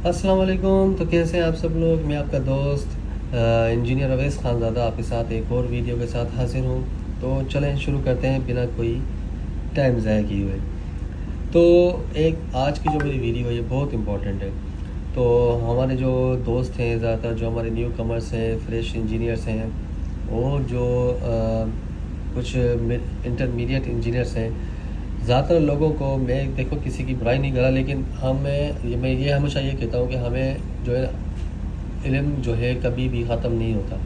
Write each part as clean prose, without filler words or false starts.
अस्सलाम वालेकुम। तो कैसे हैं आप सब लोग। मैं आपका दोस्त इंजीनियर अवैस खानज़ादा आपके साथ एक और वीडियो के साथ हाजिर हूँ। तो चलें शुरू करते हैं बिना कोई टाइम ज़ाया किए हुए। तो एक आज की जो मेरी वीडियो है ये बहुत इंपॉर्टेंट है। तो हमारे जो दोस्त हैं, ज़्यादातर जो हमारे न्यू कमर्स हैं, फ्रेश इंजीनियर्स हैं, और जो कुछ इंटरमीडिएट इंजीनियर्स हैं, ज़्यादातर लोगों को मैं देखो किसी की बुराई नहीं कर रहा, लेकिन मैं ये हमेशा ये कहता हूँ कि हमें जो है इल्म जो है कभी भी ख़त्म नहीं होता।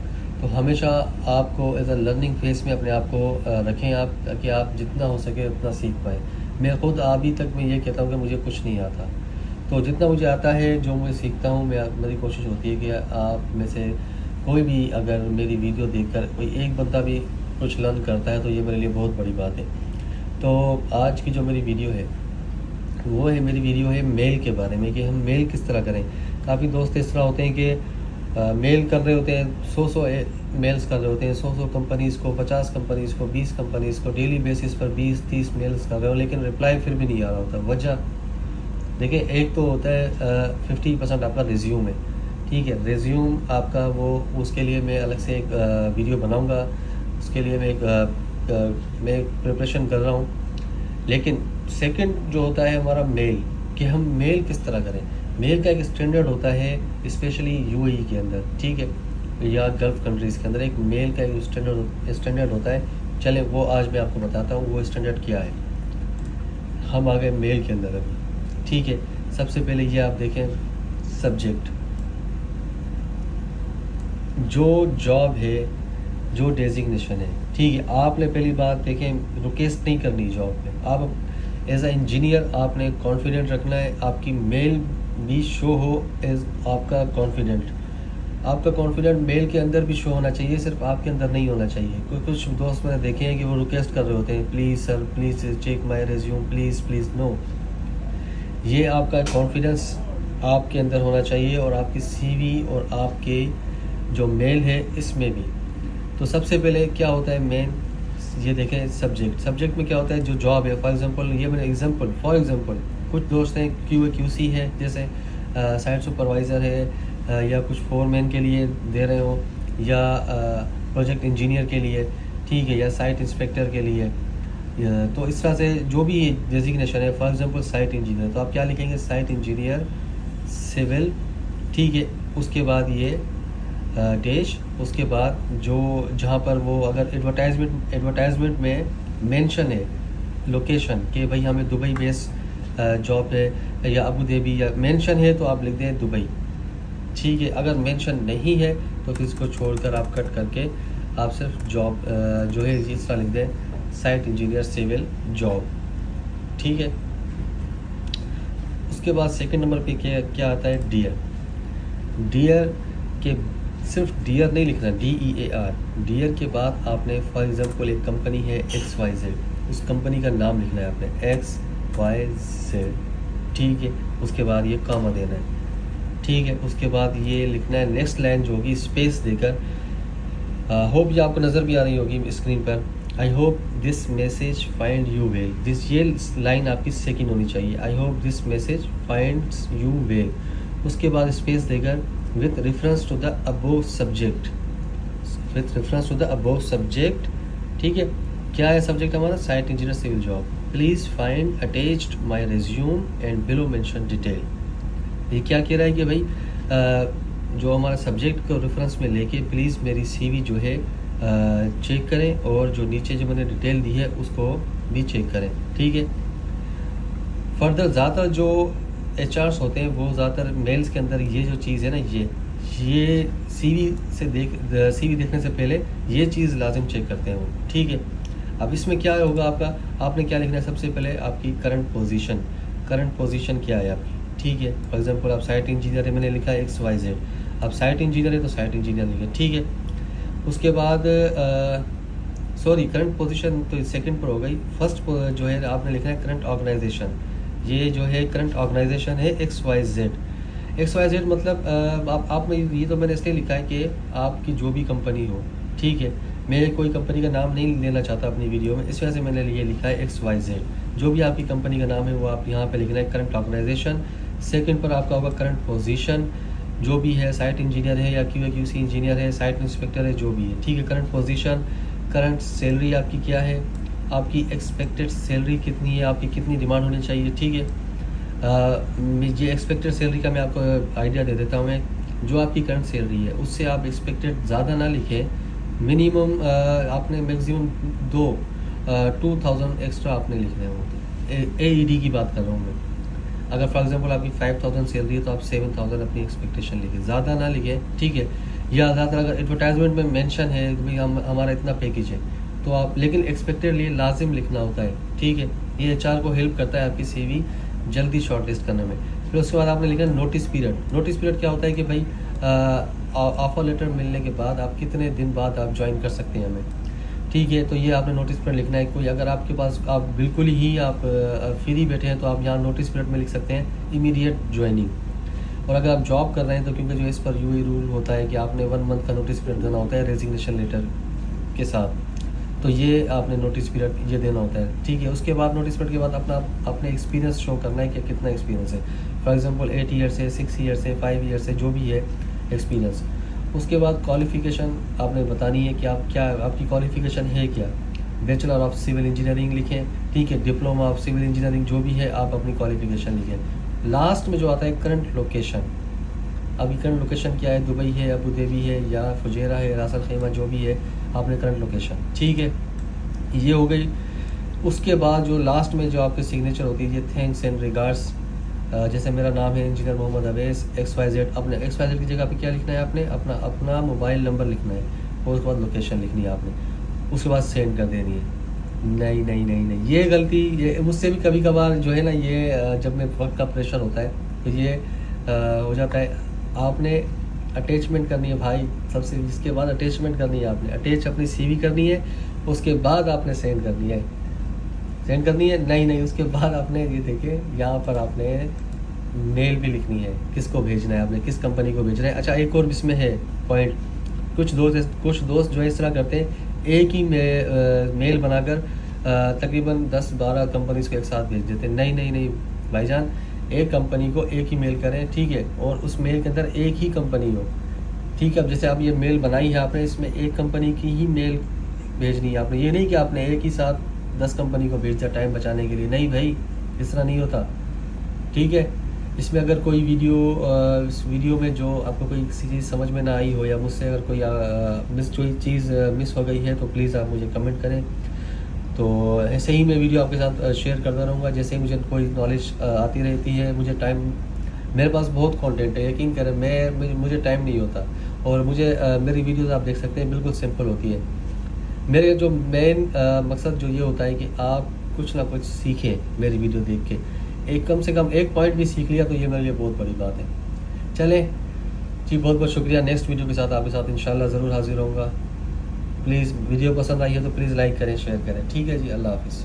तो हमेशा आपको एज अ लर्निंग फेस में अपने आप को रखें आप, ताकि आप जितना हो सके उतना सीख पाएँ। मैं ख़ुद अभी तक मैं ये कहता हूँ कि मुझे कुछ नहीं आता, तो जितना मुझे आता है जो मैं सीखता हूँ, मेरी कोशिश होती है कि आप में से कोई भी अगर मेरी वीडियो देखकर कोई एक बंदा भी कुछ लर्न करता है तो ये मेरे लिए बहुत बड़ी बात है। तो आज की जो मेरी वीडियो है वो है, मेरी वीडियो है मेल के बारे में, कि हम मेल किस तरह करें। काफ़ी दोस्त इस तरह होते हैं कि मेल कर रहे होते हैं, 100 मेल्स कर रहे होते हैं, 100 कंपनीज़ को, 50 कंपनीज़ को, 20 कंपनीज़ को, डेली बेसिस पर 20-30 मेल्स कर रहे हो, लेकिन रिप्लाई फिर भी नहीं आ रहा होता। वजह देखिए, एक तो होता है 50% आपका रिज्यूम है। ठीक है, रिज्यूम आपका वो, उसके लिए मैं अलग से एक वीडियो बनाऊंगा, उसके लिए मैं प्रिपरेशन कर रहा हूँ। लेकिन सेकंड जो होता है हमारा मेल, कि हम मेल किस तरह करें। मेल का एक स्टैंडर्ड होता है, स्पेशली यूएई के अंदर, ठीक है, या गल्फ़ कंट्रीज़ के अंदर एक मेल का एक स्टैंडर्ड होता है। चलें वो आज मैं आपको बताता हूँ वो स्टैंडर्ड क्या है। हम आ गए मेल के अंदर अभी, ठीक है। सबसे पहले ये आप देखें, सब्जेक्ट, जो जॉब है, जो डेजिग्नेशन है, ठीक है। आपने पहली बात देखें, रिक्वेस्ट नहीं करनी जॉब पे। आप एज अ इंजीनियर आपने कॉन्फिडेंट रखना है, आपकी मेल भी शो हो एज आपका कॉन्फिडेंट। आपका कॉन्फिडेंट मेल के अंदर भी शो होना चाहिए, सिर्फ आपके अंदर नहीं होना चाहिए। कुछ दोस्त मैंने देखे हैं कि वो रिक्वेस्ट कर रहे होते हैं, please sir, please check my resume, please please. No, ये आपका कॉन्फिडेंस आपके अंदर होना चाहिए, और आपकी सीवी और आपके जो मेल है इसमें भी। तो सबसे पहले क्या होता है मेन, ये देखें सब्जेक्ट में क्या होता है, जो जॉब है। फॉर एग्जांपल कुछ दोस्त हैं QA/QC है, जैसे साइट सुपरवाइज़र है, या कुछ फोरमैन के लिए दे रहे हो, या प्रोजेक्ट इंजीनियर के लिए, ठीक है, या साइट इंस्पेक्टर के लिए। तो इस तरह से जो भी डेजिग्नेशन है, फॉर एग्जांपल साइट इंजीनियर, तो आप क्या लिखेंगे, साइट इंजीनियर सिविल, ठीक है। उसके बाद ये देश, उसके बाद जो जहाँ पर वो अगर एडवर्टाइजमेंट में मेंशन है लोकेशन कि भाई हमें दुबई बेस जॉब है, या अबू धाबी, या मेंशन है तो आप लिख दें दुबई, ठीक है। अगर मेंशन नहीं है तो फिर इसको छोड़कर आप कट करके आप सिर्फ जॉब जो है इस तरह लिख दें, साइट इंजीनियर सिविल जॉब, ठीक है। उसके बाद सेकंड नंबर पे क्या आता है, डियर के सिर्फ डियर नहीं लिखना, DEAR। डियर के बाद आपने फॉर एग्जांपल एक कंपनी है XYZ, उस कंपनी का नाम लिखना है आपने, XYZ, ठीक है। उसके बाद ये कॉमा देना है, ठीक है। उसके बाद ये लिखना है, नेक्स्ट लाइन जो होगी स्पेस देकर, होप ये आपको नज़र भी आ रही होगी स्क्रीन पर, I hope this message find you well. ये लाइन आपकी सेकंड होनी चाहिए, I hope this message finds you well. उसके बाद स्पेस देकर with reference to the above subject, ठीक है। क्या है सब्जेक्ट हमारा, site engineer civil job, please find attached my resume and below mention detail. ये क्या कह रहा है कि भाई जो हमारा सब्जेक्ट को रेफरेंस में लेके प्लीज़ मेरी सीवी जो है चेक करें, और जो नीचे जो मैंने डिटेल दी है उसको भी चेक करें, ठीक है। फर्दर ज़्यादातर जो HRs होते हैं वो ज़्यादातर मेल्स के अंदर ये जो चीज़ है ना, ये सीवी देखने से पहले ये चीज़ लाजिम चेक करते हैं वो, ठीक है। अब इसमें क्या होगा आपका, आपने क्या लिखना है, सबसे पहले आपकी करंट पोजीशन क्या है आपकी, ठीक है। फॉर एग्जांपल आप साइट इंजीनियर है, मैंने लिखा है XYZ, अब साइट इंजीनियर है तो साइट इंजीनियर लिखा, ठीक है। उसके बाद करंट पोजीशन तो सेकंड पर हो गई। फर्स्ट जो है आपने लिखना है करंट ऑर्गेनाइजेशन। ये जो है करंट ऑर्गेनाइजेशन है XYZ मतलब आप में ये तो मैंने इसलिए लिखा है कि आपकी जो भी कंपनी हो, ठीक है। मैं कोई कंपनी का नाम नहीं लेना चाहता अपनी वीडियो में, इस वजह से मैंने ये लिखा है XYZ। जो भी आपकी कंपनी का नाम है वो आप यहाँ पे लिखना है, करंट ऑर्गेनाइजेशन सेकंड पर आपका होगा करंट पोजीशन, जो भी है, साइट इंजीनियर है या QA/QC इंजीनियर है, साइट इंस्पेक्टर है, जो भी है, ठीक है। करंट पोजीशन, करंट सैलरी आपकी क्या है, आपकी एक्सपेक्टेड सैलरी कितनी है, आपकी कितनी डिमांड होनी चाहिए, ठीक है। ये एक्सपेक्टेड सैलरी का मैं आपको आइडिया दे देता हूँ मैं। जो आपकी करंट सैलरी है उससे आप एक्सपेक्टेड ज़्यादा ना लिखें, मिनिमम आपने मैक्सिमम 2000 एक्स्ट्रा आपने लिखने होते। AED की बात कर रहा हूँ मैं। अगर फॉर एग्जांपल आपकी 5000 सैलरी है तो आप 7000 अपनी एक्सपेक्टेशन लिखें, ज़्यादा ना लिखें, ठीक है। या ज़्यादा अगर एडवर्टाइजमेंट में मेंशन है कि भाई हमारा इतना पैकेज है तो आप, लेकिन एक्सपेक्टेड लिए लाजिम लिखना होता है, ठीक है। ये HR को हेल्प करता है आपकी CV जल्दी शॉर्टलिस्ट करने में। फिर उसके बाद आपने लिखा नोटिस पीरियड। नोटिस पीरियड क्या होता है कि भाई ऑफर लेटर मिलने के बाद आप कितने दिन बाद आप ज्वाइन कर सकते हैं हमें, ठीक है। तो ये आपने नोटिस पीरियड लिखना है। कोई अगर आपके पास आप बिल्कुल ही आप फ्री बैठे हैं तो आप यहाँ नोटिस पीरियड में लिख सकते हैं इमीडिएट ज्वाइनिंग। और अगर आप जॉब कर रहे हैं तो क्योंकि जो इस पर UAE रूल होता है कि आपने 1 मंथ का नोटिस पीरियड देना होता है रेजिग्नेशन लेटर के साथ, तो ये आपने नोटिस पीरियड ये देना होता है, ठीक है। उसके बाद नोटिस पीरियड के बाद अपने एक्सपीरियंस शो करना है कि कितना एक्सपीरियंस है। फॉर एग्जांपल 8 ईयर से, 6 ईयर से, 5 ईयर से, जो भी है एक्सपीरियंस। उसके बाद क्वालिफ़िकेशन आपने बतानी है कि आप क्या, आपकी क्वालिफ़िकेशन है क्या। बैचलर ऑफ सिविल इंजीनियरिंग लिखें, ठीक है। डिप्लोमा ऑफ सिविल इंजीनियरिंग जो भी है आप अपनी क्वालिफ़िकेशन लिखें। लास्ट में जो आता है करंट लोकेशन। अभी करंट लोकेशन क्या है, दुबई है, अबू धाबी है या फुजेरा है, रास अल खैमा, जो भी है आपने करंट लोकेशन, ठीक है। ये हो गई। उसके बाद जो लास्ट में जो आपकी सिग्नेचर होती है, ये थैंक्स एंड रिगार्ड्स। जैसे मेरा नाम है इंजीनियर मोहम्मद अवैस XYZ। अपने XYZ की जगह पे क्या लिखना है आपने, अपना मोबाइल नंबर लिखना है और उसके बाद लोकेशन लिखनी है आपने, उसके बाद सेंड कर देनी है। नहीं नहीं नहीं नहीं, ये गलती ये मुझसे भी कभी कभार जो है ना, ये जब मैं वक्त का प्रेशर होता है तो ये हो जाता है। आपने अटैचमेंट करनी है भाई सबसे, इसके बाद अटैचमेंट करनी है आपने, अटैच अपनी CV करनी है, उसके बाद आपने सेंड करनी है, सेंड करनी है। नहीं नहीं, उसके बाद आपने ये देखिए यहाँ पर आपने मेल भी लिखनी है, किसको भेजना है आपने, किस कंपनी को भेजना है। अच्छा, एक और इसमें है पॉइंट, कुछ दोस्त जो है इस तरह करते हैं, एक ही मेल बनाकर तकरीबन 10-12 कंपनीज को एक साथ भेज देते हैं। नहीं नहीं नहीं भाईजान, एक कंपनी को एक ही मेल करें, ठीक है, और उस मेल के अंदर एक ही कंपनी हो, ठीक है। अब जैसे आप ये मेल बनाई है आपने, इसमें एक कंपनी की ही मेल भेजनी है आपने। ये नहीं कि आपने एक ही साथ 10 कंपनी को भेज दिया टाइम बचाने के लिए, नहीं भाई, इस तरह नहीं होता, ठीक है। इसमें अगर कोई इस वीडियो में जो आपको कोई किसी चीज़ समझ में ना आई हो या मुझसे अगर कोई कोई चीज़ मिस हो गई है तो प्लीज़ आप मुझे कमेंट करें। तो ऐसे ही मैं वीडियो आपके साथ शेयर करता रहूँगा, जैसे ही मुझे कोई नॉलेज आती रहती है। मुझे टाइम, मेरे पास बहुत कंटेंट है, यकीन करें, मुझे टाइम नहीं होता। और मुझे मेरी वीडियोस आप देख सकते हैं बिल्कुल सिंपल होती है। मेरे जो मेन मकसद जो ये होता है कि आप कुछ ना कुछ सीखें मेरी वीडियो देख के। एक कम से कम एक पॉइंट भी सीख लिया तो ये मेरे लिए बहुत बड़ी बात है। चलें जी, बहुत बहुत शुक्रिया। नेक्स्ट वीडियो के साथ आपके साथ इंशाल्लाह ज़रूर हाजिर होऊंगा। प्लीज़ वीडियो पसंद आई है तो प्लीज़ लाइक करें, शेयर करें, ठीक है जी। अल्लाह हाफिज़।